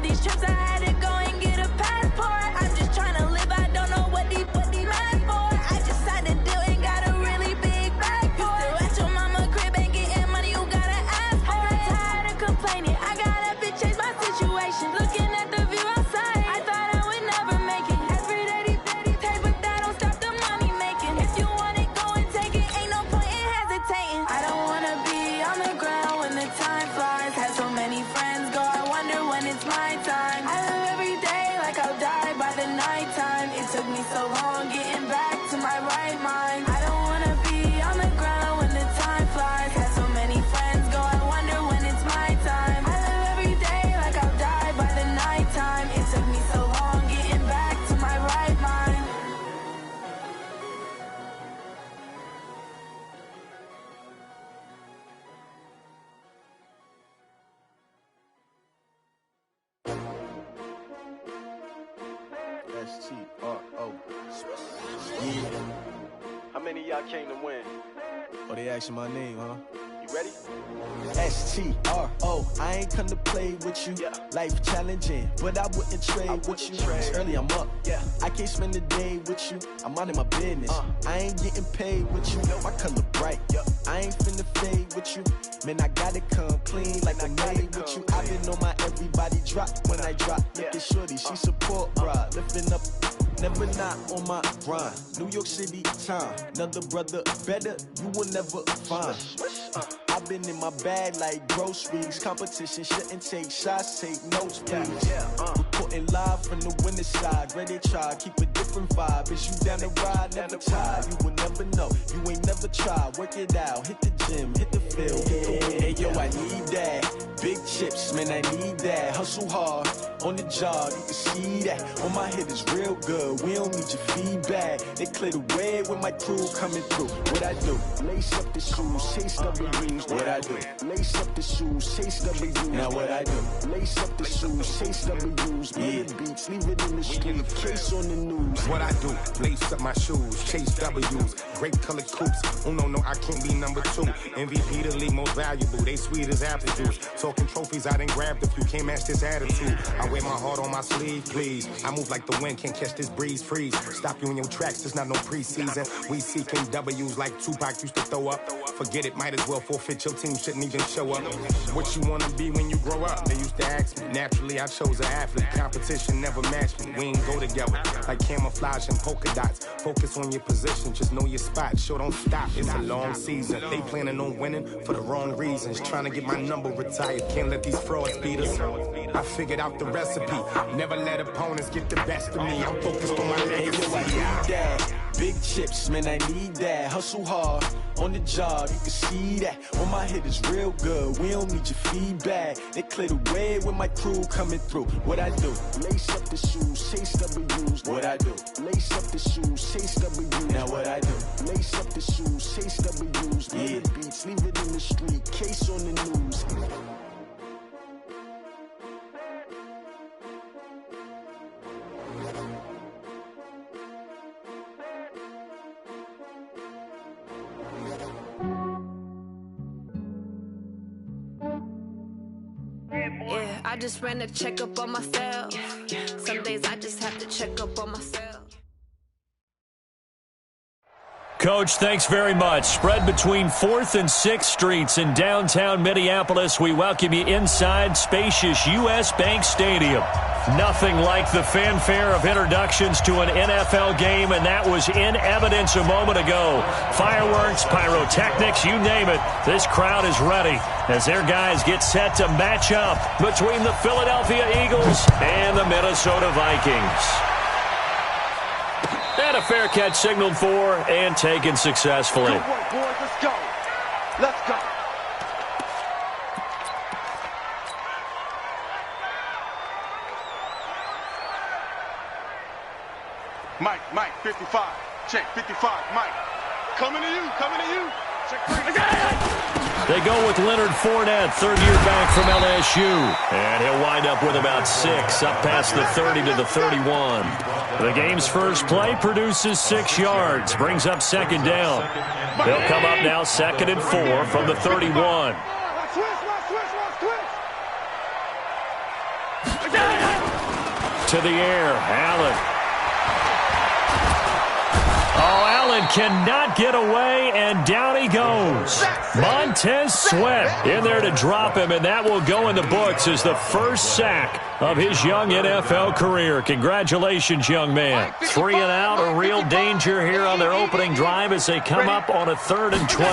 these trips, I had to go and get a passport. I'm just trying to live, I don't know what these mad for. I just signed a deal and got a really big bag for it. At your mama crib ain't getting money, you gotta ask for it. I'm tired of complaining, I got up and changed my situation. Looking at the view outside, I thought I would never make it. Every day they pay, but that don't stop the money making. If you want it, go and take it, ain't no point in hesitating. I don't wanna be on the ground when the time flies. Had so many friends go, I wonder when it's my time. I live every day like I'll die by the nighttime. It took me so long getting back to my right mind. I don't wanna be on the ground when the time flies. Had so many friends go, I wonder when it's my time. I live every day like I'll die by the nighttime. It took me so long getting back to my right mind. S-T-R-O. Yeah. How many of y'all came to win? Oh, they asking my name, huh? You ready? S-T-R-O. I ain't come to play with you. Yeah. Life challenging, but I wouldn't trade with you. It's early, I'm up. Yeah. I can't spend the day with you. I'm minding my business. I ain't getting paid with you. My color bright. Yeah. I ain't finna fade with you. Man, I gotta come clean like I'm made with you. I've been on my everybody drop when I drop. Look at shorty, she support, bruh. Lifting up. Never not on my grind. New York City time. Another brother better, you will never find. I've been in my bag like groceries. Competition shouldn't take shots, take notes, please. Reporting live from the winning side. Ready to try, keep a different vibe. Is you down the ride, never tired. You will never know, you ain't never tried. Work it out, hit the gym, hit the field, hit the wind. Hey yo, I need that. Big chips, man, I need that. Hustle hard, on the job, you can see that. On my head is real good, we don't need your feedback. They clear the way when my crew coming through. What I do? Lace up the shoes, chase W's. What I do? Lace up the shoes, chase W's. Now what I do? Lace up the shoes, chase W's. Yeah. Beats, leave it in the street, case on the news. What I do? Lace up my shoes, chase W's. Great colored coops. Oh no, I can't be number 2. MVP the league most valuable. They sweet as apple juice. Talking trophies, I done grabbed a few. Can't match this attitude. I wear my heart on my sleeve, please. I move like the wind, can't catch this breeze, freeze. Stop you in your tracks, there's not no preseason. We seeking W's like Tupac used to throw up. Forget it, might as well forfeit. Your team shouldn't even show up. What you wanna be when you grow up? They used to ask me. Naturally, I chose an athlete. Competition never matched me. We ain't go together like camouflage and polka dots. Focus on your position, just know your spot. Sure, don't stop. It's a long season. They planning on winning for the wrong reasons. Trying to get my number retired. Can't let these frauds beat us. I figured out the recipe. Never let opponents get the best of me. I'm focused on my legacy. I need that. Big chips, man, I need that. Hustle hard, on the job, you can see that. On my head is real good, we don't need your feedback. They clear the way when my crew coming through. What I do? Lace up the shoes, chase W's. What I do? Lace up the shoes, chase W's. Now what I do? Lace up the shoes, chase W's. Yeah. Beats, leave it in the street, case on the news. Yeah, I just ran a checkup on myself. Some days I just have to check up on myself. Coach, thanks very much. Spread between 4th and 6th Streets in downtown Minneapolis. We welcome you inside spacious U.S. Bank Stadium. Nothing like the fanfare of introductions to an NFL game, and that was in evidence a moment ago. Fireworks, pyrotechnics, you name it. This crowd is ready as their guys get set to match up between the Philadelphia Eagles and the Minnesota Vikings. And a fair catch signaled for and taken successfully. Good work, boys. Let's go. Let's go. Mike, 55. Check, 55. Mike. Coming to you. Check 3. They go with Leonard Fournette, third-year back from LSU. And he'll wind up with about 6, up past the 30 to the 31. The game's first play produces 6 yards, brings up second down. They'll come up now 2nd and 4 from the 31. To the air, Allen. Oh, Allen cannot get away, and down he goes. Montez Sweat in there to drop him, and that will go in the books as the first sack of his young NFL career. Congratulations, young man. 3 and out, a real danger here on their opening drive as they come up on a 3rd and 12.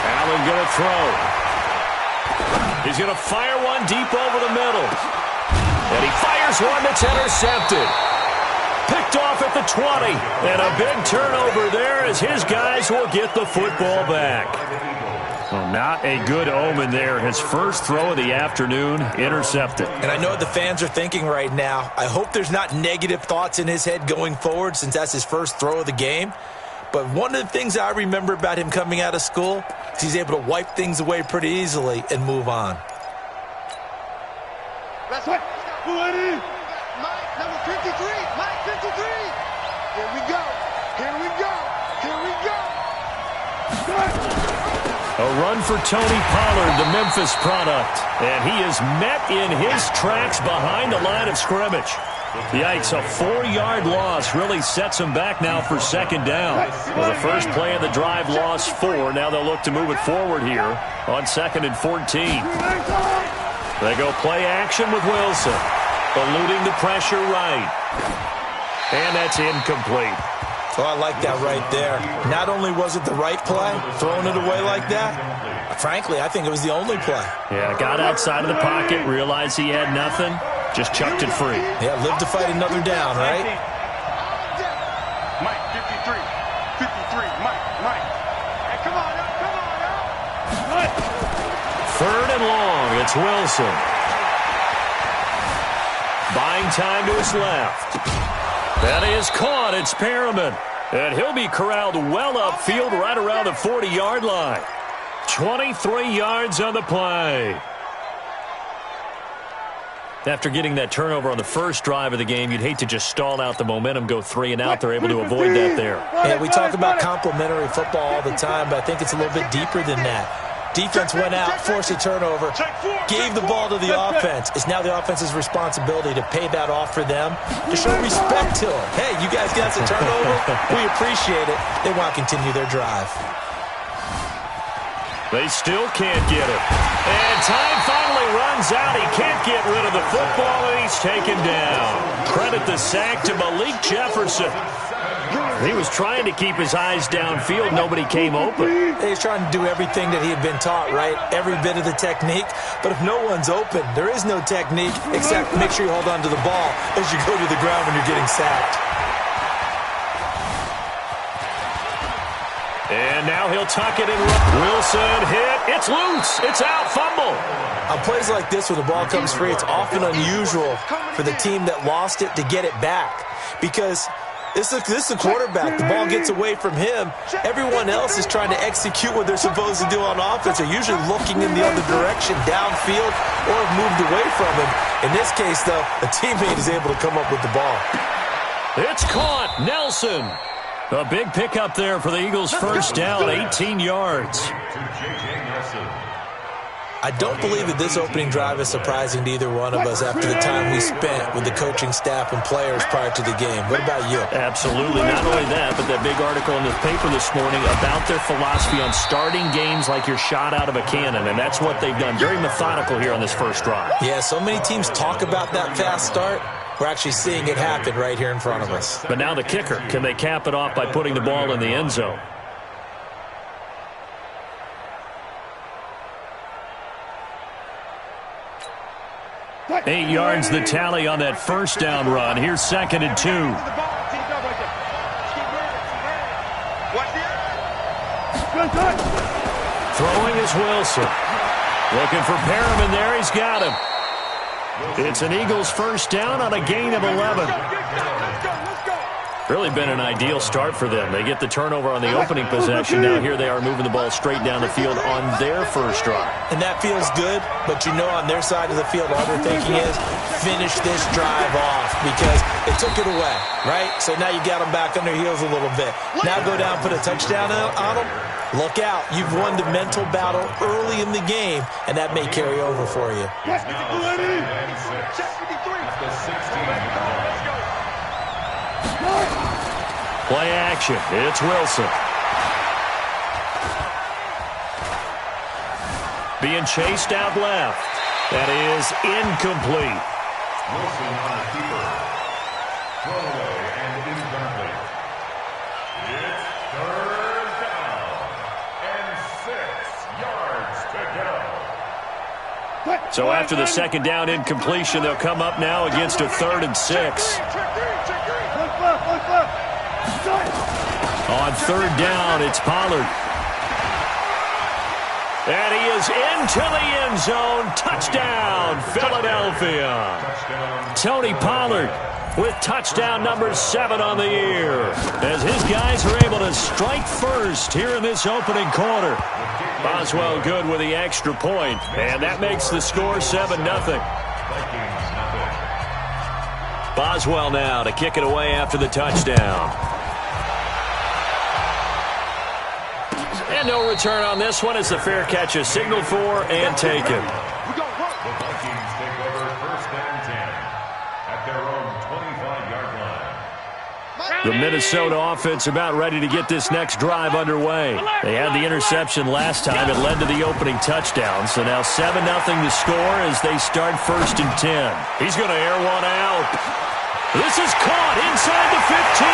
Allen going to throw. He's going to fire one deep over the middle. And he fires one that's intercepted. Picked off at the 20. And a big turnover there as his guys will get the football back. Well, not a good omen there. His first throw of the afternoon intercepted. And I know what the fans are thinking right now. I hope there's not negative thoughts in his head going forward since that's his first throw of the game. But one of the things I remember about him coming out of school is he's able to wipe things away pretty easily and move on. That's right. Mike, number 53. Mike, 53. Here we go. Here we go. Here we go. A run for Tony Pollard, the Memphis product. And he is met in his tracks behind the line of scrimmage. Yikes, a 4-yard loss really sets him back now for 2nd down. Well, the first play of the drive lost 4. Now they'll look to move it forward here on 2nd and 14. They go play action with Wilson. Eluding the pressure right. And that's incomplete. Oh, I like that right there. Not only was it the right play, throwing it away like that, frankly, I think it was the only play. Yeah, got outside of the pocket, realized he had nothing, just chucked it free. Yeah, live to fight another down, right? Mike, 53. 53. Mike. Hey, come on up. Come on up. 3rd and long. It's Wilson. Buying time to his left. That is caught. It's Perriman. And he'll be corralled well upfield right around the 40-yard line. 23 yards on the play. After getting that turnover on the first drive of the game, you'd hate to just stall out the momentum, go 3 and out. They're able to avoid that there. Yeah, we talk about complementary football all the time, but I think it's a little bit deeper than that. Defense went out, forced a turnover, gave the ball to the offense. It's now the offense's responsibility to pay that off for them, to show respect to them. Hey, you guys got the turnover? We appreciate it. They want to continue their drive. They still can't get it. And time finally runs out. He can't get rid of the football, and he's taken down. Credit the sack to Malik Jefferson. He was trying to keep his eyes downfield. Nobody came open. He's trying to do everything that he had been taught, right? Every bit of the technique. But if no one's open, there is no technique except make sure you hold on to the ball as you go to the ground when you're getting sacked. And now he'll tuck it in. Wilson hit. It's loose. It's out. Fumble. On plays like this, when the ball comes free, it's often unusual for the team that lost it to get it back. Because this is the quarterback. The ball gets away from him. Everyone else is trying to execute what they're supposed to do on offense. They're usually looking in the other direction, downfield, or have moved away from him. In this case, though, a teammate is able to come up with the ball. It's caught. Nelson. A big pickup there for the Eagles' first down, 18 yards. I don't believe that this opening drive is surprising to either one of us after the time we spent with the coaching staff and players prior to the game. What about you? Absolutely. Not only that, but that big article in the paper this morning about their philosophy on starting games like you're shot out of a cannon, and that's what they've done. Very methodical here on this first drive. Yeah, so many teams talk about that fast start. We're actually seeing it happen right here in front of us. But now the kicker. Can they cap it off by putting the ball in the end zone? Eight yards the tally on that first down run. Here's 2nd and 2. Throwing is Wilson. Looking for Perriman there. He's got him. It's an Eagles first down on a gain of 11. Really been an ideal start for them. They get the turnover on the opening possession. Now here they are moving the ball straight down the field on their first drive. And that feels good, but you know on their side of the field all they're thinking is finish this drive off because they took it away, right? So now you got them back on their heels a little bit. Now go down, put a touchdown on them. Look out. You've won the mental battle early in the game, and that may carry over for you. Play action. It's Wilson. Being chased out left. That is incomplete. Wilson on the keeper. Throw away and incomplete. It's third down and 6 yards to go. So after the second down incompletion, they'll come up now against a 3rd and 6. On 3rd down, it's Pollard. And he is into the end zone. Touchdown, Philadelphia. Tony Pollard with touchdown number 7 on the year, as his guys are able to strike first here in this opening quarter. Boswell good with the extra point, and that makes the score 7-0. Boswell now to kick it away after the touchdown. And no return on this one as the fair catch is signaled for and taken. The Vikings take over 1st and 10 at their own 25-yard line. The Minnesota offense about ready to get this next drive underway. They had the interception last time. It led to the opening touchdown. So now 7-0 the score as they start 1st and 10. He's going to air one out. This is caught inside the 15.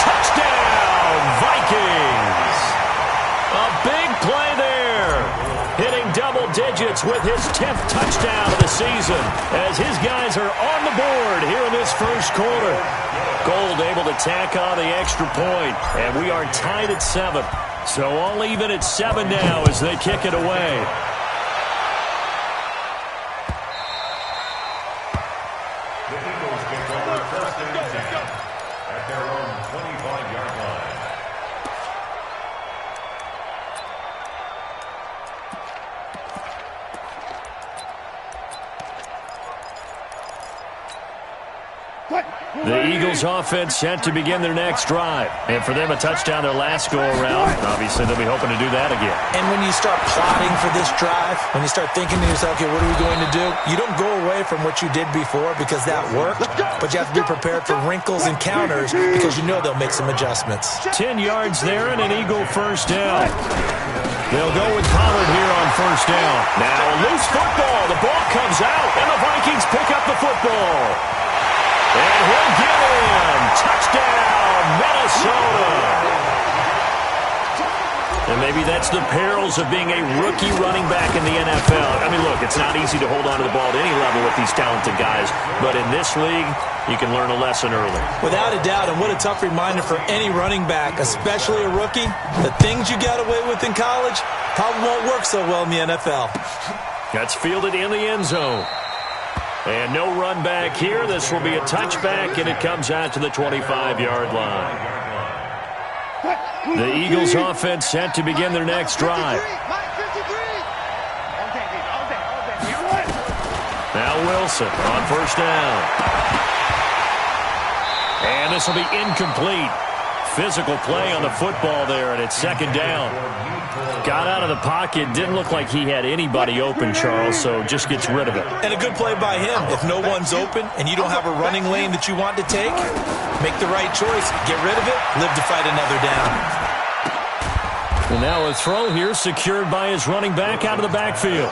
Touchdown, Vikings. A big play there. Hitting double digits with his 10th touchdown of the season as his guys are on the board here in this first quarter. Gold able to tack on the extra point, and we are tied at 7. So all even at 7 now as they kick it away. The Eagles take over 1st and 10 at their own 25-yard line. The Eagles offense set to begin their next drive. And for them, a touchdown their last go-around. Obviously, they'll be hoping to do that again. And when you start plotting for this drive, when you start thinking to yourself, okay, what are we going to do? You don't go away from what you did before because that worked, but you have to be prepared for wrinkles and counters because you know they'll make some adjustments. 10 yards there and an Eagle first down. They'll go with Pollard here on first down. Now a loose football. The ball comes out, and the Vikings pick up the football. And he'll get in. Touchdown, Minnesota. And maybe that's the perils of being a rookie running back in the NFL. I mean, look, it's not easy to hold on to the ball at any level with these talented guys. But in this league, you can learn a lesson early. Without a doubt, and what a tough reminder for any running back, especially a rookie. The things you got away with in college probably won't work so well in the NFL. That's fielded in the end zone. And no run back here. This will be a touchback, and it comes out to the 25-yard line. The Eagles offense set to begin their next drive. Now Wilson on first down. And this will be incomplete. Physical play on the football there, and it's 2nd down. Got out of the pocket. Didn't look like he had anybody open, Charles, so just gets rid of it. And a good play by him. If no one's open and you don't have a running lane that you want to take, make the right choice. Get rid of it. Live to fight another down. Well, now a throw here secured by his running back out of the backfield.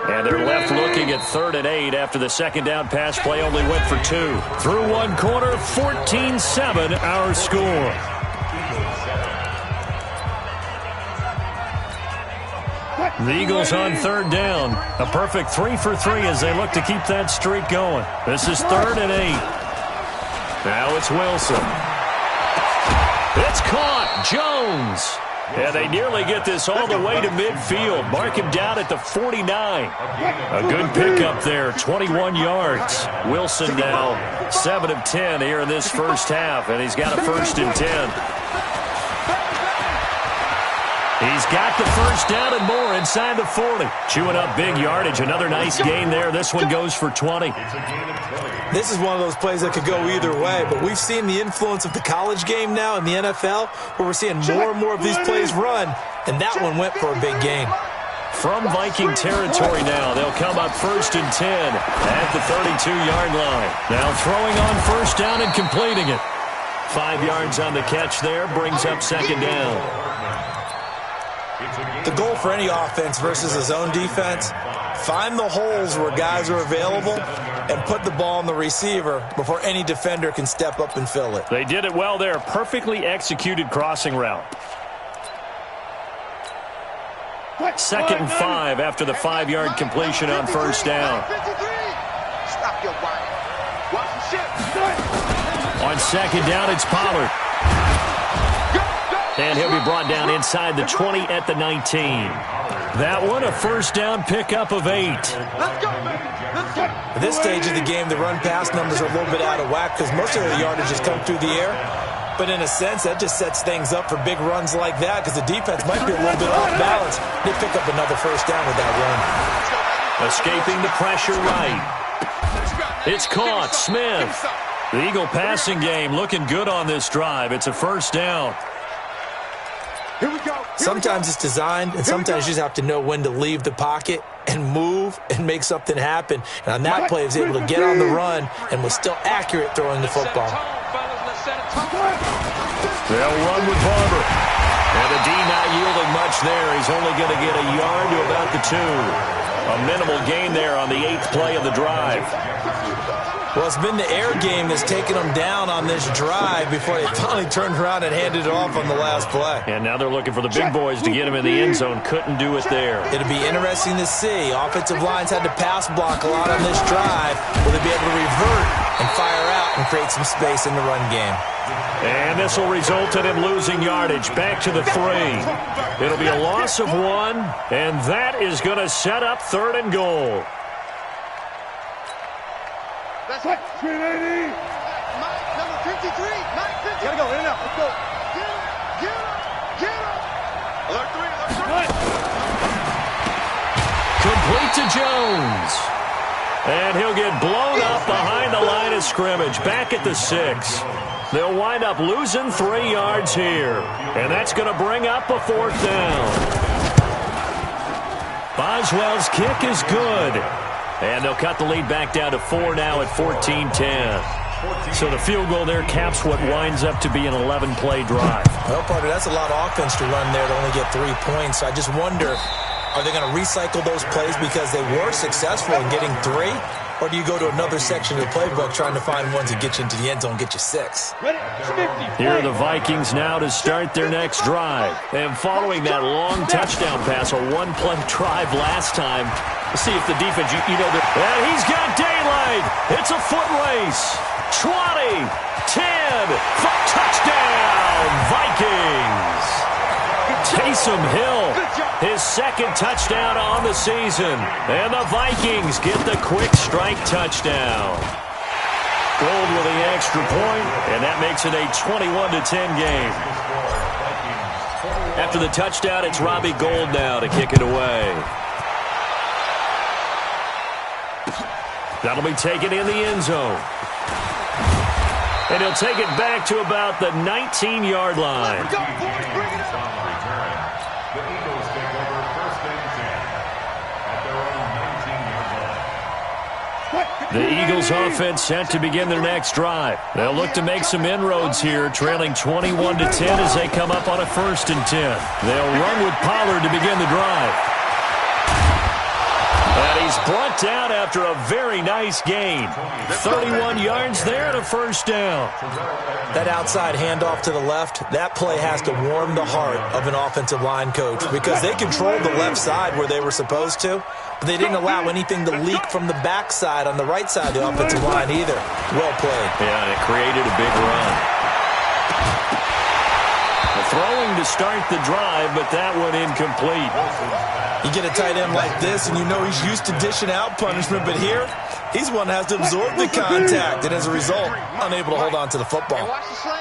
And they're left looking at 3rd and 8 after the 2nd down pass play only went for 2. Through one quarter, 14-7 our score. The Eagles on 3rd down. A perfect 3 for 3 as they look to keep that streak going. This is 3rd and 8. Now it's Wilson. It's caught. Jones. Yeah, they nearly get this all the way to midfield. Mark him down at the 49. A good pickup there, 21 yards. Wilson now 7 of 10 here in this first half, and he's got a 1st and 10. He's got the first down and more inside the 40. Chewing up big yardage. Another nice gain there. This one goes for 20. This is one of those plays that could go either way, but we've seen the influence of the college game now in the NFL, where we're seeing more and more of these plays run, and that one went for a big gain. From Viking territory now, they'll come up 1st and 10 at the 32-yard line. Now throwing on first down and completing it. 5 yards on the catch there, brings up 2nd down. The goal for any offense versus a zone defense, find the holes where guys are available and put the ball on the receiver before any defender can step up and fill it. They did it well there. Perfectly executed crossing route. 2nd and 5 after the 5-yard completion on first down. Stop your whining. Watch the shit. On 2nd down, it's Pollard. And he'll be brought down inside the 20 at the 19. That one, a first down pickup of 8. Let's go, man. Let's go. At this stage of the game, the run-pass numbers are a little bit out of whack because most of the yardage has come through the air. But in a sense, that just sets things up for big runs like that because the defense might be a little bit off balance. They pick up another first down with that run. Escaping the pressure right. It's caught. Smith. The Eagle passing game looking good on this drive. It's a first down. Here we go. Sometimes it's designed, and sometimes you just have to know when to leave the pocket and move and make something happen. And on that play, he was able to get on the run and was still accurate throwing the football. They'll run with Barber. And the D not yielding much there. He's only going to get a yard to about the 2. A minimal gain there on the 8th play of the drive. Well, it's been the air game that's taken them down on this drive before they finally turned around and handed it off on the last play. And now they're looking for the big boys to get him in the end zone. Couldn't do it there. It'll be interesting to see. Offensive lines had to pass block a lot on this drive. Will they be able to revert and fire out and create some space in the run game? And this will result in him losing yardage. Back to the 3. It'll be a loss of 1, and that is going to set up 3rd and goal. That's right. 380. Mike, number 53. Mike, 53. Gotta go. In and out. Let's go. Get him. Get him. Get him. Alert 3. Alert 3. Complete to Jones. And he'll get blown up behind the line of scrimmage. Back at the 6. They'll wind up losing 3 yards here. And that's going to bring up a 4th down. Boswell's kick is good. And they'll cut the lead back down to 4 now at 14-10. So the field goal there caps what winds up to be an 11-play drive. Well, partner, that's a lot of offense to run there to only get 3 points. So I just wonder, are they going to recycle those plays because they were successful in getting 3? Or do you go to another section of the playbook trying to find ones that get you into the end zone and get you 6? Here are the Vikings now to start their next drive. And following that long touchdown pass, a 1-play drive last time, let's see if the defense, and he's got daylight. It's a foot race. 20, 10, touchdown, Vikings. Taysom Hill, his 2nd touchdown on the season. And the Vikings get the quick strike touchdown. Gold with the extra point, and that makes it a 21-10 game. After the touchdown, it's Robbie Gould now to kick it away. That'll be taken in the end zone. And he'll take it back to about the 19-yard line. The Eagles take over 1st and 10 at their own 19-yard line. The Eagles offense set to begin their next drive. They'll look to make some inroads here, trailing 21-10 as they come up on a 1st and 10. They'll run with Pollard to begin the drive. And he's brought down after a very nice gain. 31 yards there and a first down. That outside handoff to the left, that play has to warm the heart of an offensive line coach because they controlled the left side where they were supposed to, but they didn't allow anything to leak from the backside on the right side of the offensive line either. Well played. Yeah, and it created a big run. The throwing to start the drive, but that one incomplete. You get a tight end like this, and you know he's used to dishing out punishment, but here, He's one that has to absorb the contact, and as a result, unable to hold on to the football.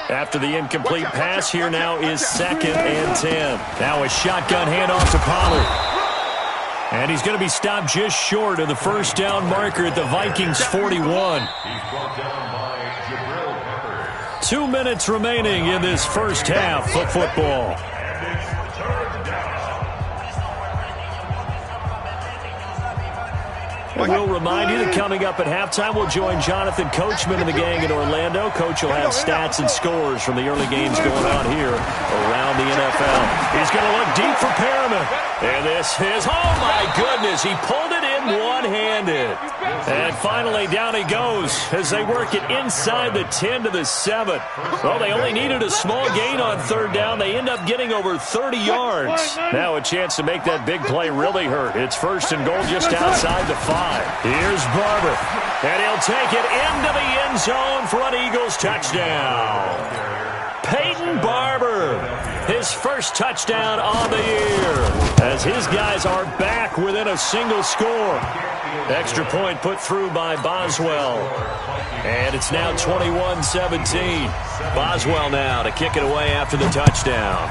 After the incomplete pass, here now is 2nd and 10. Now a shotgun handoff to Pollard. And he's going to be stopped just short of the first down marker at the Vikings 41. 2 minutes remaining in this first half of football. And we'll remind you that coming up at halftime, we'll join Jonathan Coachman and the gang in Orlando. Coach will have stats and scores from the early games going on here around the NFL. He's going to look deep for Perriman. And this is, oh my goodness, he pulled it in one-handed. And finally, down he goes as they work it inside the 10 to the 7. Well, they only needed a small gain on 3rd down. They end up getting over 30 yards. Now a chance to make that big play really hurt. It's 1st and goal just outside the 5. Here's Barber, and he'll take it into the end zone for an Eagles touchdown. Peyton Barber, his first touchdown on the year, as his guys are back within a single score. Extra point put through by Boswell, and it's now 21-17. Boswell now to kick it away after the touchdown.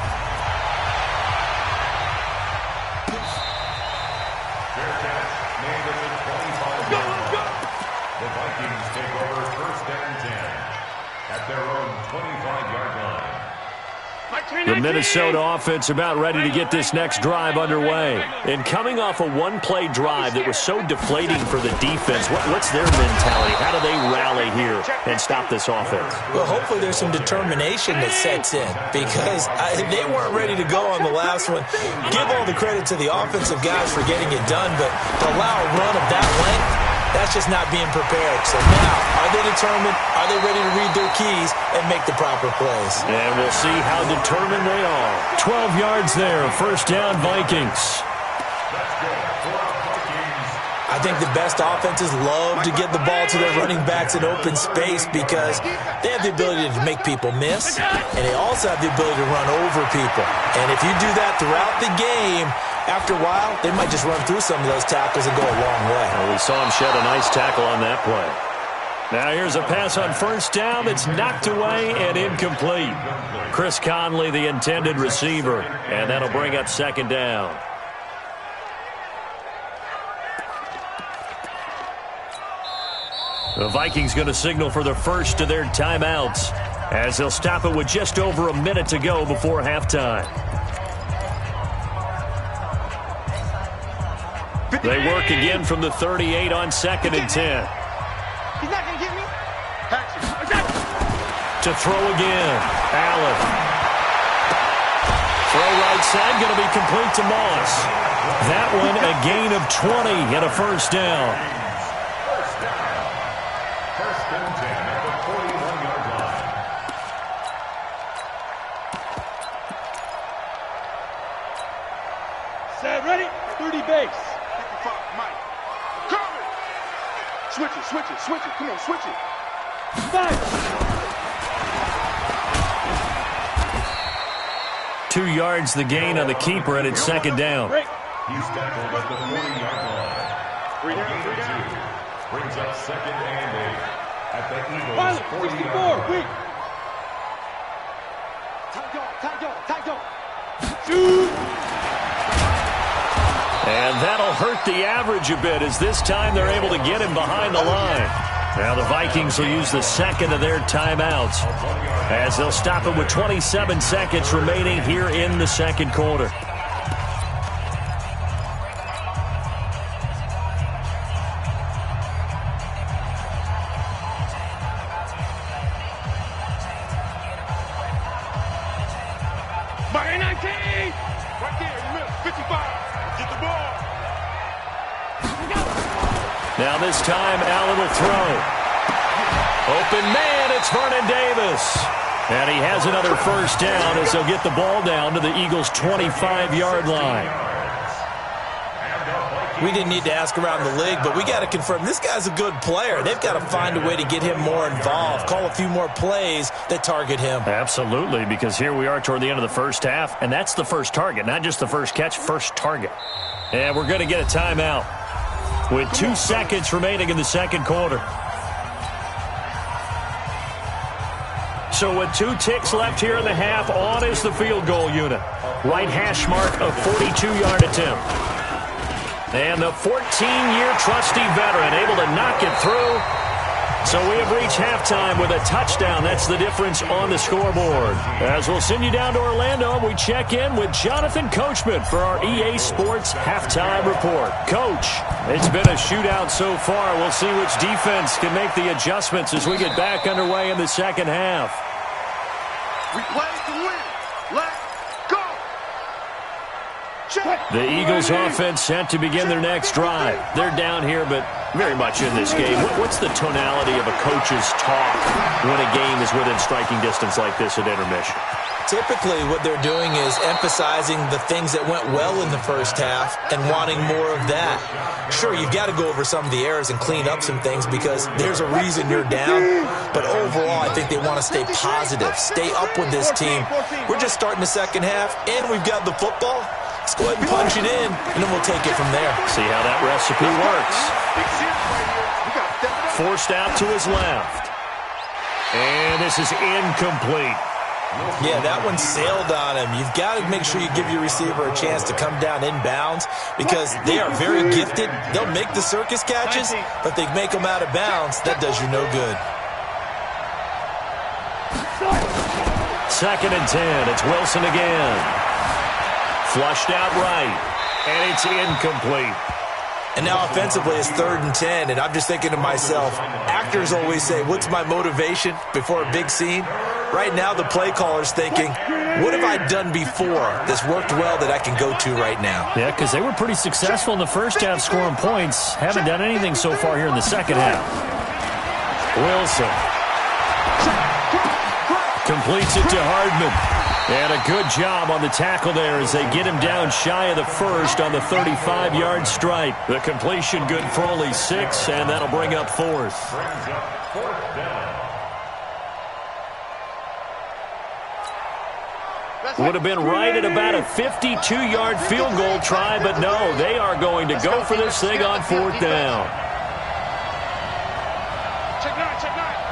The Minnesota offense about ready to get this next drive underway. And coming off a one-play drive that was so deflating for the defense, what's their mentality? How do they rally here and stop this offense? Well, hopefully there's some determination that sets in, because they weren't ready to go on the last one. Give all the credit to the offensive guys for getting it done, but to allow a run of that length, that's just not being prepared. So now, are they determined? Are they ready to read their keys and make the proper plays? And we'll see how determined they are. 12 yards there, 1st down Vikings. I think the best offenses love to get the ball to their running backs in open space because they have the ability to make people miss, and they also have the ability to run over people. And if you do that throughout the game, after a while, they might just run through some of those tackles and go a long way. Well, we saw him shed a nice tackle on that play. Now here's a pass on 1st down that's knocked away and incomplete. Chris Conley, the intended receiver, and that'll bring up 2nd down. The Vikings going to signal for the first of their timeouts as they'll stop it with just over a minute to go before halftime. They work again from the 38 on 2nd and 10. He's not going to get me. To throw again. Allen. Throw right side, going to be complete to Moss. That one a gain of 20 and a 1st down. First and 10 at the 41-yard line. Set, ready? 30 base. 55, Mike. Coming. Switch it. Come on, switch it. 5. 2 yards the gain on the keeper, and it's 2nd down. He's tackled at the 40-yard line. A gain of 2. Brings up 2nd and 8 at the Eagles' 40-yard line. Tight dog. Shoot. And that'll hurt the average a bit, as this time they're able to get him behind the line. Now the Vikings will use the 2nd of their timeouts as they'll stop it with 27 seconds remaining here in the 2nd quarter. By 19. Right there, you missed. 55. Get the ball. Now this time, Allen will throw. Open man, it's Vernon Davis. And he has another 1st down as they'll get the ball down to the Eagles' 25-yard line. We didn't need to ask around the league, but we got to confirm this guy's a good player. They've got to find a way to get him more involved, call a few more plays that target him. Absolutely, because here we are toward the end of the first half, and that's the first target, not just the first catch, first target. And we're going to get a timeout. with 2 seconds remaining in the second quarter. So with 2 ticks left here in the half, on is the field goal unit. Right hash mark of 42-yard attempt. And the 14-year trusty veteran able to knock it through. So we have reached halftime with a touchdown. That's the difference on the scoreboard. As we'll send you down to Orlando, we check in with Jonathan Coachman for our EA Sports Halftime Report. Coach, it's been a shootout so far. We'll see which defense can make the adjustments as we get back underway in the second half. We play to win. Let's go. Check. The Eagles offense set to begin their next drive. They're down here, but very much in this game. What's the tonality of a coach's talk when a game is within striking distance like this at intermission? Typically, what they're doing is emphasizing the things that went well in the first half and wanting more of that. Sure, you've got to go over some of the errors and clean up some things because there's a reason you're down. But overall, I think they want to stay positive, stay up with this team. We're just starting the second half, and we've got the football. Let's go ahead and punch it in, and then we'll take it from there. See how that recipe works. Forced out to his left. And this is incomplete. Yeah, that one sailed on him. You've got to make sure you give your receiver a chance to come down inbounds because they are very gifted. They'll make the circus catches, but they make them out of bounds. That does you no good. 2nd and 10. It's Wilson again. Flushed out right, and it's incomplete. And now offensively it's 3rd and 10, and I'm just thinking to myself, actors always say, what's my motivation before a big scene? Right now the play caller's thinking, what have I done before that's worked well that I can go to right now? Yeah, because they were pretty successful in the first half scoring points. Haven't done anything so far here in the second half. Wilson completes it to Hardman. And a good job on the tackle there as they get him down shy of the first on the 35-yard stripe. The completion good for only 6, and that'll bring up 4th. Would have been right at about a 52-yard field goal try, but no, they are going to go for this thing on 4th down. Check 9, check 9.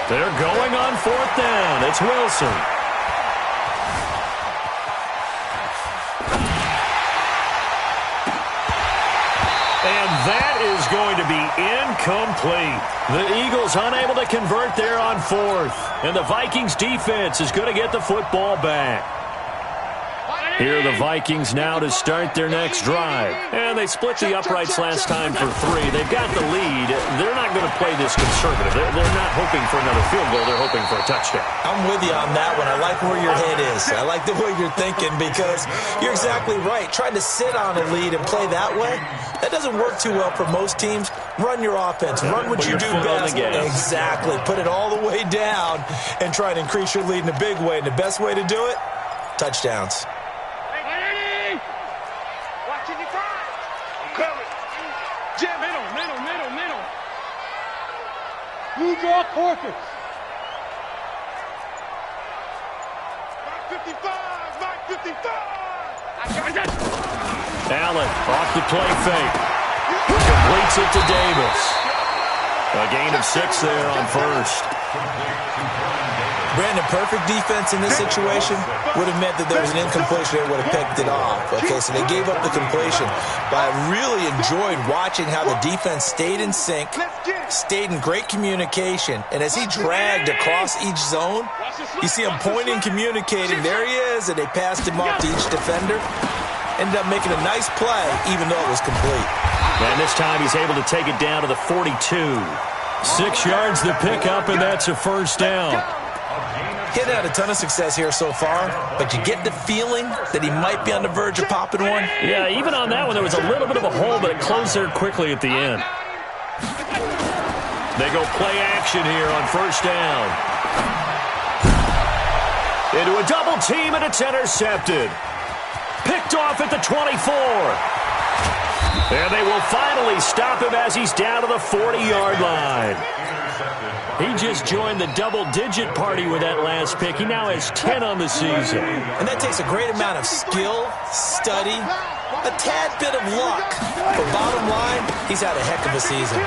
They're going on 4th down. It's Wilson. And that is going to be incomplete. The Eagles unable to convert there on 4th. And the Vikings defense is going to get the football back. Here are the Vikings now to start their next drive. And they split the uprights last time for 3. They've got the lead. They're not going to play this conservative. They're not hoping for another field goal. They're hoping for a touchdown. I'm with you on that one. I like where your head is. I like the way you're thinking because you're exactly right. Trying to sit on a lead and play that way, that doesn't work too well for most teams. Run your offense. Run what you do best. Exactly. Put it all the way down and try and increase your lead in a big way. And the best way to do it, touchdowns. Jam, middle. Blue draw Corpus. Mike 55. Allen off the play fake. Completes it to Davis. A gain of 6 there on 1st. Brandon, perfect defense in this situation would have meant that there was an incompletion. They would have picked it off. Okay, so they gave up the completion. But I really enjoyed watching how the defense stayed in sync, stayed in great communication, and as he dragged across each zone, you see him pointing, communicating. There he is, and they passed him off to each defender. Ended up making a nice play, even though it was complete. And this time he's able to take it down to the 42. 6 yards to pick up, and that's a 1st down. He had a ton of success here so far, but you get the feeling that he might be on the verge of popping one. Yeah, even on that one, there was a little bit of a hole, but it closed there quickly at the end. They go play action here on 1st down. Into a double team, and it's intercepted. Picked off at the 24. And they will finally stop him as he's down to the 40-yard line. He just joined the double-digit party with that last pick. He now has 10 on the season. And that takes a great amount of skill, study, a tad bit of luck. But bottom line, he's had a heck of a season.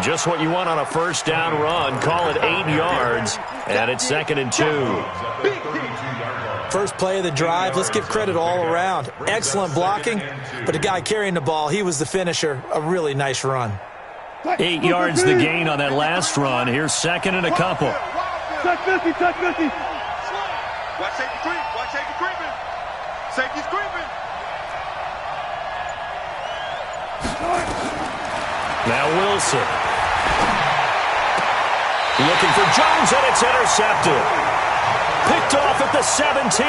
Just what you want on a first down run. Call it 8 yards, and it's 2nd and 2. First play of the drive, let's give credit all around. Excellent blocking, but the guy carrying the ball, he was the finisher. A really nice run. 8 yards the gain on that last run. Here's 2nd and a couple. Touch 50, touch 50. Watch safety creep, watch safety creeping. Safety's creeping. Now Wilson. Looking for Jones, and it's intercepted. Picked off at the 17.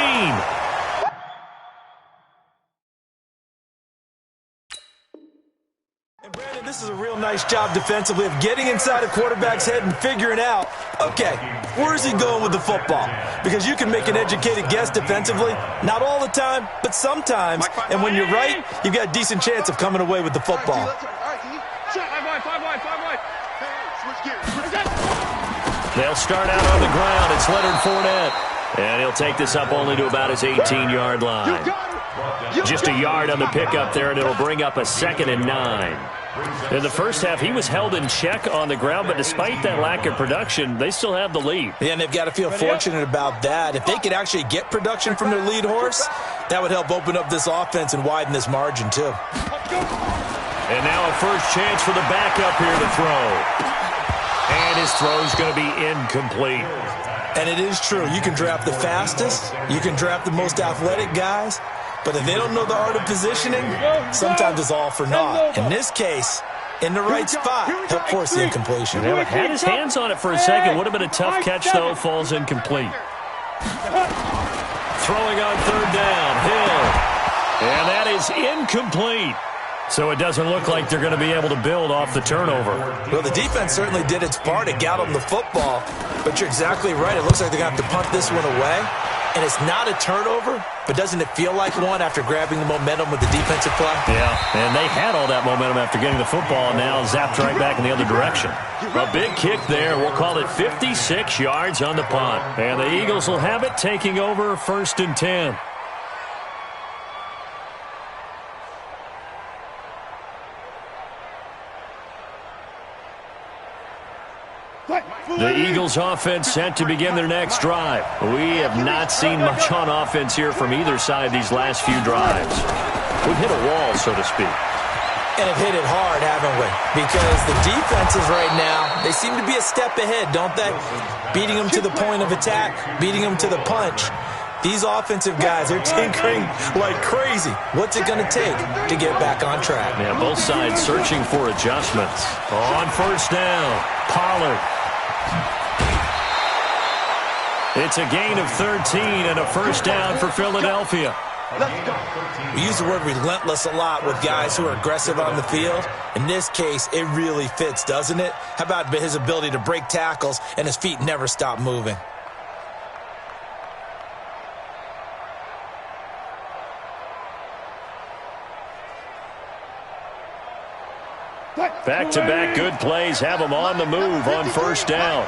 And Brandon, this is a real nice job defensively of getting inside a quarterback's head and figuring out, okay, where is he going with the football? Because you can make an educated guess defensively, not all the time, but sometimes. And when you're right, you've got a decent chance of coming away with the football. They'll start out on the ground. It's Leonard Fournette. And he'll take this up only to about his 18-yard line. Just a yard on the pickup there, and it'll bring up a 2nd and 9. In the first half, he was held in check on the ground, but despite that lack of production, they still have the lead. Yeah, and they've got to feel fortunate about that. If they could actually get production from their lead horse, that would help open up this offense and widen this margin, too. And now a first chance for the backup here to throw. And his throw's going to be incomplete. And it is true. You can draft the fastest. You can draft the most athletic guys. But if they don't know the art of positioning, sometimes it's all for naught. In this case, in the right spot, he'll force the incompletion. Yeah, had his hands on it for a second. Would have been a tough catch, though. Falls incomplete. Throwing on 3rd down. Hill. And that is incomplete. So it doesn't look like they're going to be able to build off the turnover. Well, the defense certainly did its part to get them the football. But you're exactly right. It looks like they're going to have to punt this one away. And it's not a turnover, but doesn't it feel like one after grabbing the momentum with the defensive play? Yeah, and they had all that momentum after getting the football, and now zapped right back in the other direction. A big kick there. We'll call it 56 yards on the punt. And the Eagles will have it, taking over 1st and 10. The Eagles offense set to begin their next drive. We have not seen much on offense here from either side these last few drives. We've hit a wall, so to speak. And have hit it hard, haven't we? Because the defenses right now, they seem to be a step ahead, don't they? Beating them to the point of attack, beating them to the punch. These offensive guys, they're tinkering like crazy. What's it going to take to get back on track? Yeah, both sides searching for adjustments. On 1st down, Pollard. It's a gain of 13 and a 1st down for Philadelphia. We use the word relentless a lot with guys who are aggressive on the field. In this case, it really fits, doesn't it? How about his ability to break tackles and his feet never stop moving? Back-to-back good plays have them on the move on 1st down.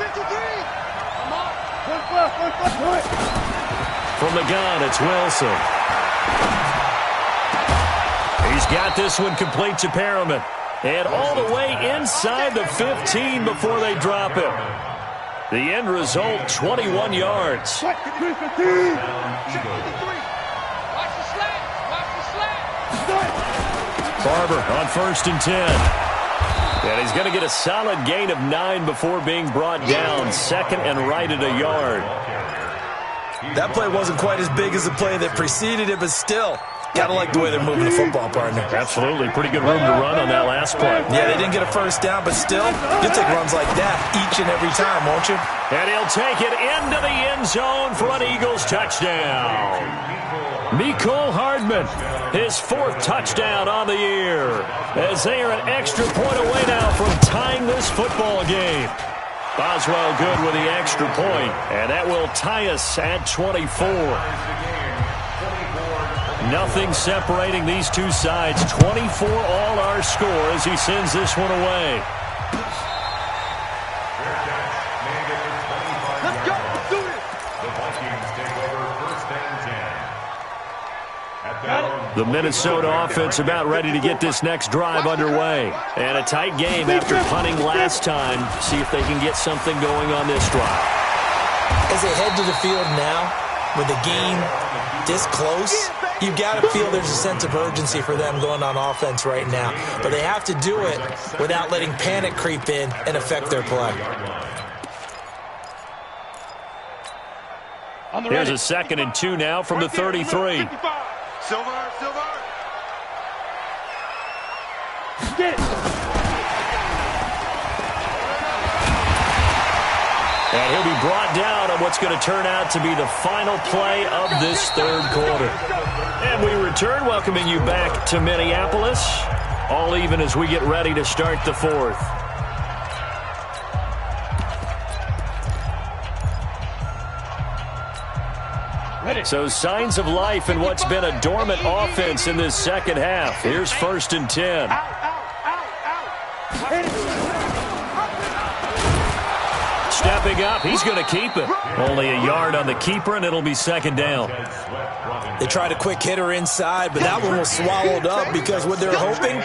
From the gun, it's Wilson. He's got this one complete to Perriman. And all the way inside the 15 before they drop him. The end result, 21 yards. Barber on 1st and 10. And he's going to get a solid gain of 9 before being brought down. 2nd and right at a yard. That play wasn't quite as big as the play that preceded it, but still, got to like the way they're moving the football, partner. Absolutely. Pretty good room to run on that last play. Yeah, they didn't get a 1st down, but still, you'll take runs like that each and every time, won't you? And he'll take it into the end zone for an Eagles touchdown. Mecole Hardman, his 4th touchdown on the year, as they are an extra point away now from tying this football game. Boswell good with the extra point, and that will tie us at 24. Nothing separating these two sides. 24 all our score as he sends this one away. Let's go. Let's do it. The Vikings take over first and 10. At their own The Minnesota offense about ready to get this next drive underway. And a tight game after punting last time. See if they can get something going on this drive. As they head to the field now, with the game this close, you've got to feel there's a sense of urgency for them going on offense right now. But they have to do it without letting panic creep in and affect their play. Here's a 2nd and 2 now from the 33. Silver. Get it. And he'll be brought down on what's going to turn out to be the final play of this third quarter. And we return, welcoming you back to Minneapolis. All even as we get ready to start the fourth. So signs of life in what's been a dormant offense in this second half. Here's 1st and 10. Stepping up, he's going to keep it. Only a yard on the keeper, and it'll be 2nd down. They tried a quick hitter inside, but that one was swallowed up because what they're hoping,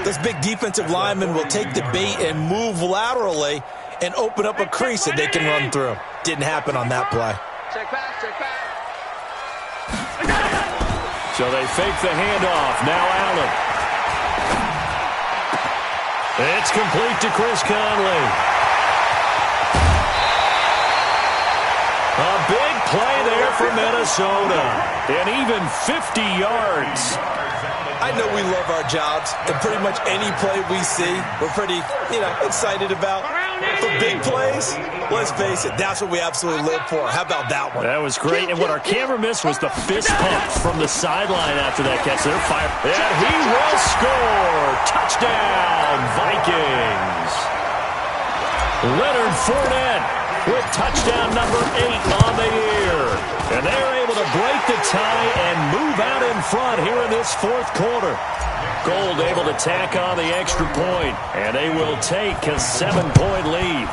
this big defensive lineman will take the bait and move laterally and open up a crease that they can run through. Didn't happen on that play. Check back. So they fake the handoff. Now Allen. It's complete to Chris Conley. A big play there for Minnesota. And even 50 yards. I know we love our jobs, and pretty much any play we see, we're pretty, excited about. For big plays, let's face it, that's what we absolutely live for. How about that one? That was great. And what our camera missed was the fist pump from the sideline after that catch. They're fired. And he will score. Touchdown, Vikings. Leonard Fournette with touchdown number 8 on the year. And they're able to break the tie and move out in front here in this fourth quarter. Gold able to tack on the extra point, and they will take a 7-point lead.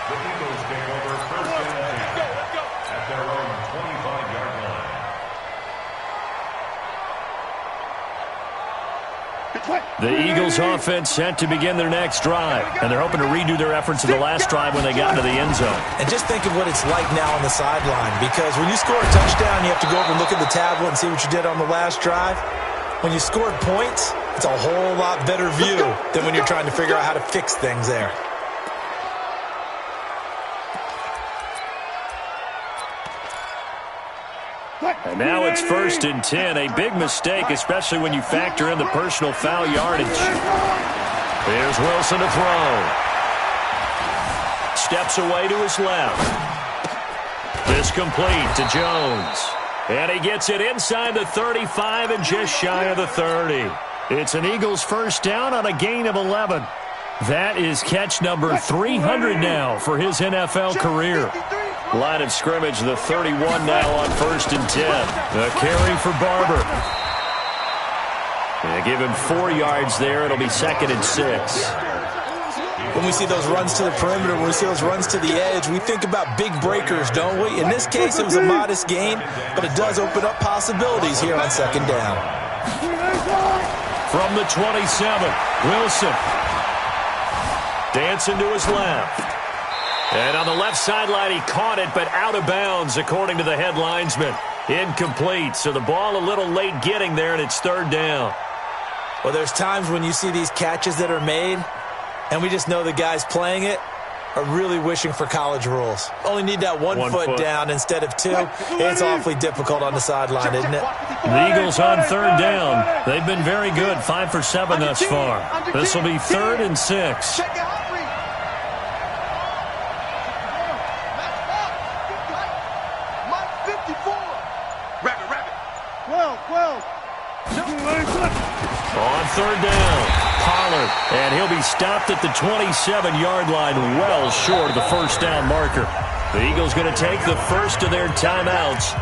The Eagles take over first and 10 at their own 25-yard line. The Eagles offense set to begin their next drive, and they're hoping to redo their efforts in the last drive when they got into the end zone. And just think of what it's like now on the sideline, because when you score a touchdown, you have to go over and look at the tablet and see what you did on the last drive. When you scored points, it's a whole lot better view than when you're trying to figure out how to fix things there. And now it's 1st and 10. A big mistake, especially when you factor in the personal foul yardage. Here's Wilson to throw. Steps away to his left. This complete to Jones. And he gets it inside the 35 and just shy of the 30. It's an Eagles first down on a gain of 11. That is catch number 300 now for his NFL career. Line of scrimmage, the 31 now on 1st and 10. A carry for Barber. They give him 4 yards there. It'll be 2nd and 6. When we see those runs to the perimeter, when we see those runs to the edge, we think about big breakers, don't we? In this case, it was a modest gain, but it does open up possibilities here on 2nd down. From the 27, Wilson. Dancing to his left. And on the left sideline, he caught it, but out of bounds, according to the head linesman. Incomplete, so the ball a little late getting there, and it's 3rd down. Well, there's times when you see these catches that are made, and we just know the guys playing it are really wishing for college rules. Only need that one foot down instead of 2. It's awfully difficult on the sideline, isn't it? The Eagles on 3rd down. They've been very good, 5 for 7 thus far. This will be 3rd and 6. On 3rd down, Pollard, and he'll be stopped at the 27-yard line, well short of the first down marker. The Eagles going to take the first of their timeouts.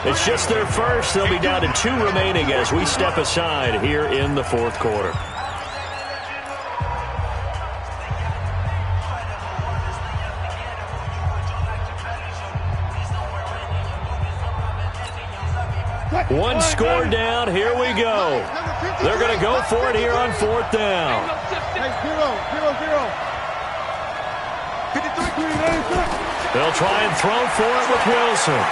It's just their first. They'll be down to 2 remaining as we step aside here in the fourth quarter. One score down. Here we go. They're going to go for it here on 4th down. 0-0-0. They'll try and throw for it with Wilson.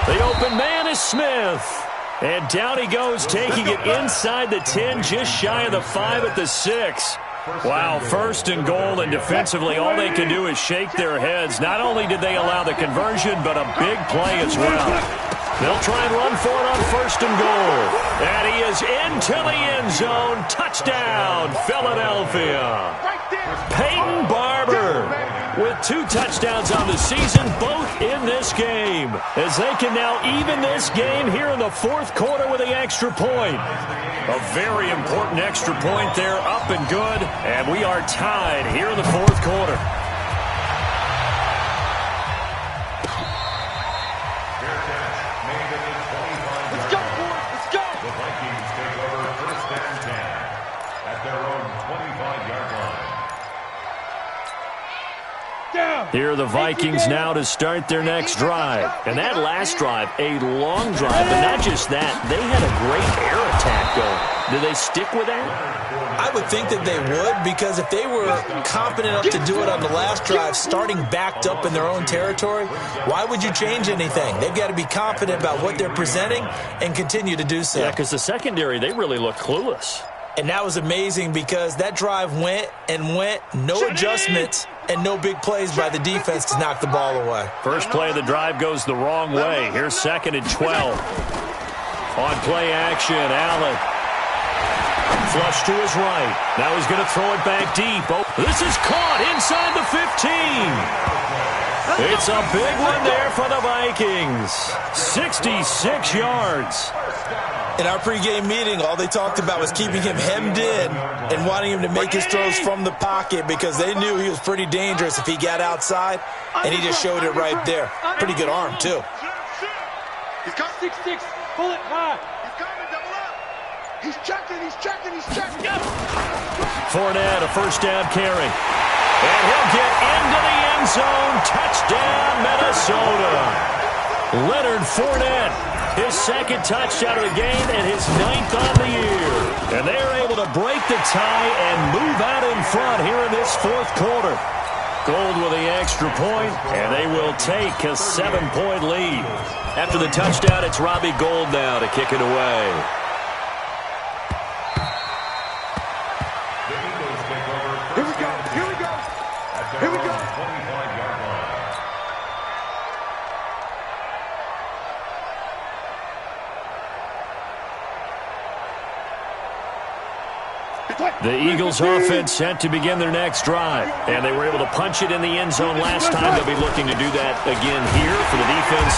The open man is Smith. And down he goes, taking it inside the 10, just shy of the 5 at the 6. Wow, 1st and goal, and defensively all they can do is shake their heads. Not only did they allow the conversion, but a big play as well. They'll try and run for it on 1st and goal. And he is into the end zone. Touchdown, Philadelphia. Peyton Barber with 2 touchdowns on the season, both in this game, as they can now even this game here in the 4th quarter with the extra point. A very important extra point there, up and good, and we are tied here in the 4th quarter. Let's go, boys. Let's go. The Vikings take over 1st and 10 at their own 25-yard line. Here are the Vikings now to start their next drive. And that last drive, a long drive, but not just that. They had a great air attack going. Do they stick with that? I would think that they would, because if they were confident enough to do it on the last drive, starting backed up in their own territory, why would you change anything? They've got to be confident about what they're presenting and continue to do so. Yeah, because the secondary, they really look clueless. And that was amazing because that drive went and went, no adjustments, and no big plays by the defense to knock the ball away. First play of the drive goes the wrong way. Here's 2nd and 12. On play action, Allen. Flush to his right. Now he's going to throw it back deep. Oh, this is caught inside the 15. It's a big one there for the Vikings. 66 yards. In our pregame meeting, all they talked about was keeping him hemmed in and wanting him to make his throws from the pocket because they knew he was pretty dangerous if he got outside, and he just showed it right there. Pretty good arm, too. He's got 6-6. Pull it high. He's got to double up. He's checking. Fournette, a 1st down carry. And he'll get into the end zone. Touchdown, Minnesota. Leonard Fournette, his 2nd touchdown of the game and his 9th on the year. And they're able to break the tie and move out in front here in this 4th quarter. Gold with the extra point, and they will take a 7-point lead. After the touchdown, it's Robbie Gould now to kick it away. Here we go. Here we go. 25-yard line. The Eagles offense set to begin their next drive, and they were able to punch it in the end zone last time. They'll be looking to do that again here for the defense.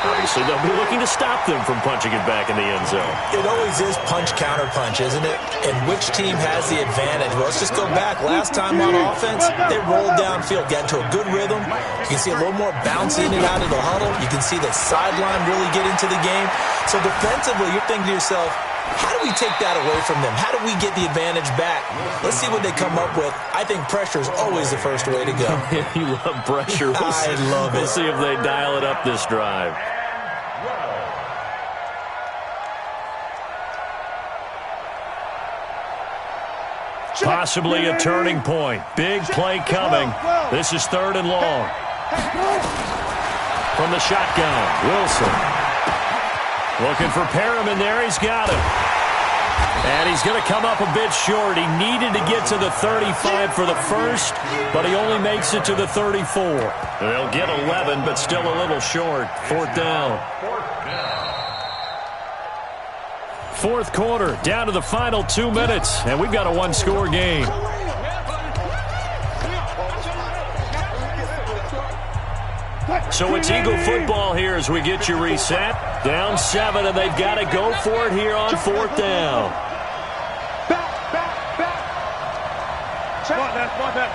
Obviously, they'll be looking to stop them from punching it back in the end zone. It always is punch-counter-punch, isn't it? And which team has the advantage? Well, let's just go back. Last time on offense, they rolled downfield, got into a good rhythm. You can see a little more bounce in and out of the huddle. You can see the sideline really get into the game. So defensively, you're thinking to yourself, how do we take that away from them? How do we get the advantage back? Let's see what they come up with. I think pressure is always the first way to go. You love pressure. I love it. We'll see if they dial it up this drive. Possibly a turning point. Big play coming. This is 3rd and long. From the shotgun, Wilson. Looking for Perriman there. He's got him. And he's going to come up a bit short. He needed to get to the 35 for the first, but he only makes it to the 34. They'll get 11, but still a little short. 4th down. 4th quarter, down to the final 2 minutes, and we've got a 1-score game. So it's Eagle football here as we get you reset. Down 7, and they've got to go for it here on 4th down. Back.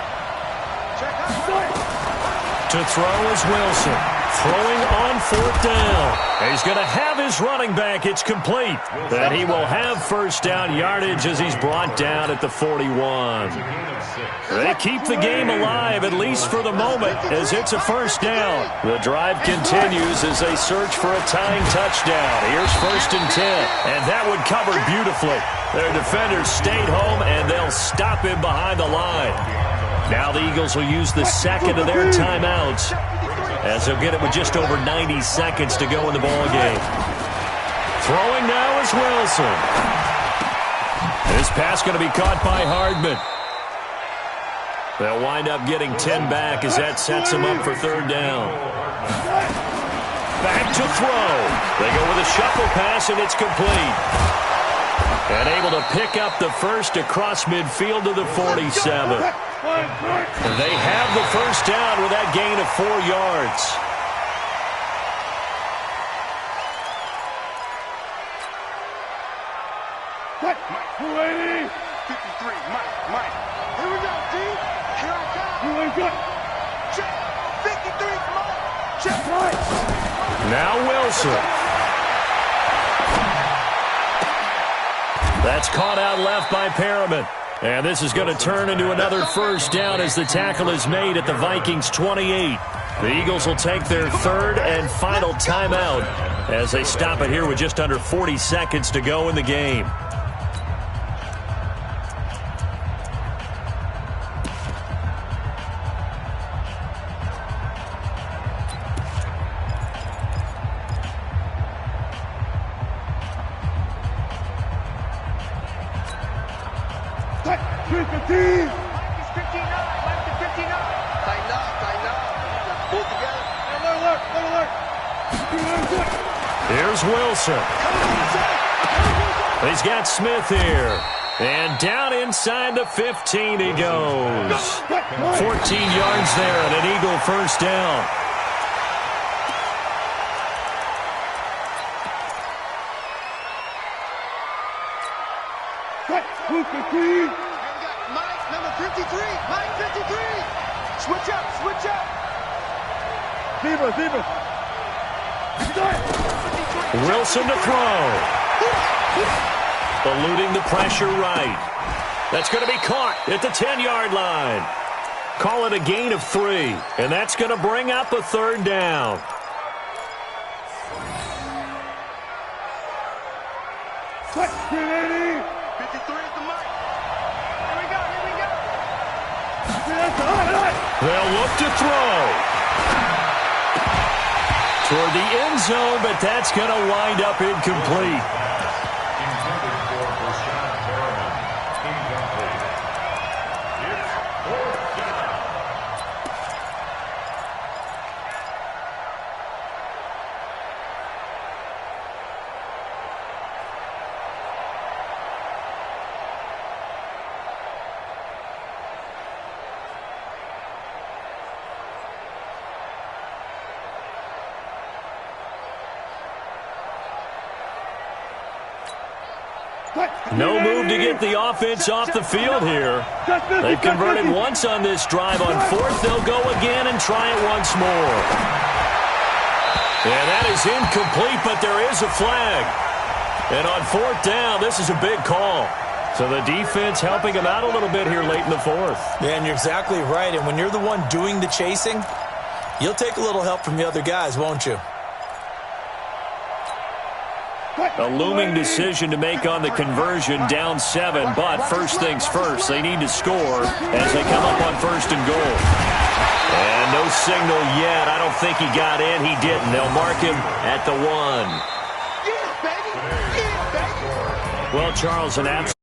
To throw is Wilson. Throwing on 4th down. He's going to have his running back. It's complete. And he will have first down yardage as he's brought down at the 41. They keep the game alive, at least for the moment, as it's a first down. The drive continues as they search for a tying touchdown. Here's 1st and 10. And that one covered beautifully. Their defenders stayed home, and they'll stop him behind the line. Now the Eagles will use the second of their timeouts, as they'll get it with just over 90 seconds to go in the ballgame. Throwing now is Wilson. This pass going to be caught by Hardman. They'll wind up getting 10 back as that sets them up for 3rd down. Back to throw. They go with a shuffle pass, and it's complete. And able to pick up the first across midfield to the 47. They have the first down with that gain of 4 yards. Mike, 280. 53, Mike. Here we go, D. Here I come. Check. 53, Mike. Check. Now Wilson. That's caught out left by Perriman. And this is going to turn into another first down as the tackle is made at the Vikings 28. The Eagles will take their 3rd and final timeout as they stop it here with just under 40 seconds to go in the game. Here's Wilson. He's got Smith here. And down inside the 15 he goes. 14 yards there and an Eagle first down. Mike, number 53. Mike, 53. Switch up. Zebra. Wilson to throw. Eluding the pressure right. That's going to be caught at the 10-yard line. Call it a gain of 3. And that's going to bring up a 3rd down. They'll look to throw. Toward the end zone, but that's going to wind up incomplete. Intended for Rashad Perriman. Incomplete. It's 4th down. No move to get the offense off the field here. They've converted once on this drive. On 4th, they'll go again and try it once more. And that is incomplete, but there is a flag. And on 4th down, this is a big call. So the defense helping them out a little bit here late in the 4th. Yeah, and you're exactly right. And when you're the one doing the chasing, you'll take a little help from the other guys, won't you? A looming decision to make on the conversion, down 7. But first things first, they need to score as they come up on 1st and goal. And no signal yet. I don't think he got in. He didn't. They'll mark him at the 1. Well, Charles, an absolute